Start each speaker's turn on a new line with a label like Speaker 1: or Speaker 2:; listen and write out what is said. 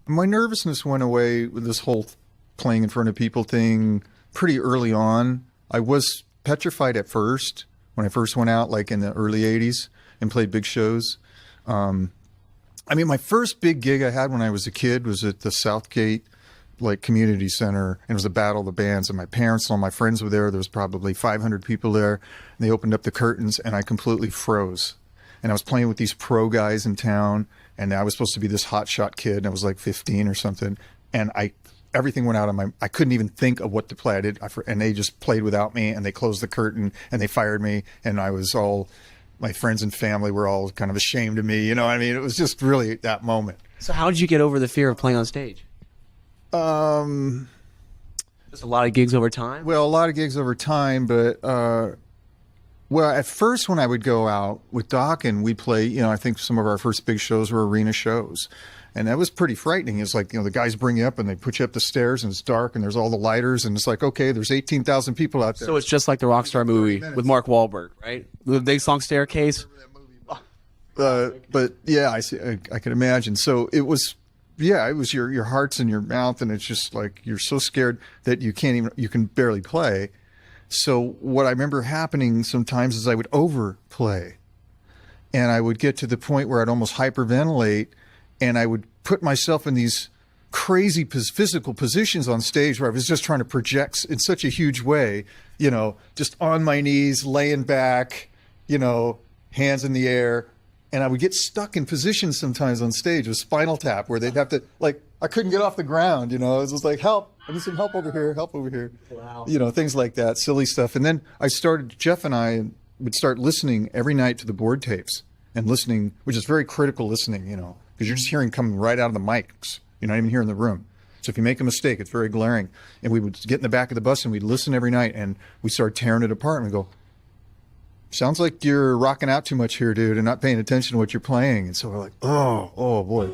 Speaker 1: My nervousness went away with this whole playing in front of people thing pretty early on. I was petrified at first when I first went out, like in the early 80s, and played big shows. I mean, my first big gig I had when I was a kid was at the Southgate like community center, and it was a battle of the bands, and my parents and all my friends were there. There was probably 500 people there, and they opened up the curtains, and I completely froze. And I was playing with these pro guys in town, and I was supposed to be this hotshot kid, and I was like 15 or something, and everything went out of I couldn't even think of what to play. And they just played without me, and they closed the curtain, and they fired me, and my friends and family were all kind of ashamed of me. You know what I mean? It was just really that moment.
Speaker 2: So how did you get over the fear of playing on stage? Just a lot of gigs over time?
Speaker 1: Well, a lot of gigs over time, but well, at first when I would go out with Dokken, we'd play, I think some of our first big shows were arena shows. And that was pretty frightening. It's like, the guys bring you up and they put you up the stairs and it's dark and there's all the lighters and it's like, okay, there's 18,000 people out there.
Speaker 2: So it's just like the Rockstar movie with Mark Wahlberg, right? The big song Staircase?
Speaker 1: But yeah, I can imagine. So it was your heart's in your mouth, and it's just like you're so scared that you can barely play. So what I remember happening sometimes is I would overplay, and I would get to the point where I'd almost hyperventilate, and I would put myself in these crazy physical positions on stage where I was just trying to project in such a huge way, just on my knees, laying back, hands in the air. And I would get stuck in positions sometimes on stage with Spinal Tap where they'd have to, I couldn't get off the ground, It was just like, help, I need some help over here, help over here.
Speaker 2: Wow.
Speaker 1: Things like that, silly stuff. And then Jeff and I would start listening every night to the board tapes and listening, which is very critical listening, because you're just hearing coming right out of the mics. You're not even here in the room. So if you make a mistake, it's very glaring. And we would get in the back of the bus and we'd listen every night, and we started tearing it apart and we go, sounds like you're rocking out too much here, dude, and not paying attention to what you're playing. And so we're like, oh boy.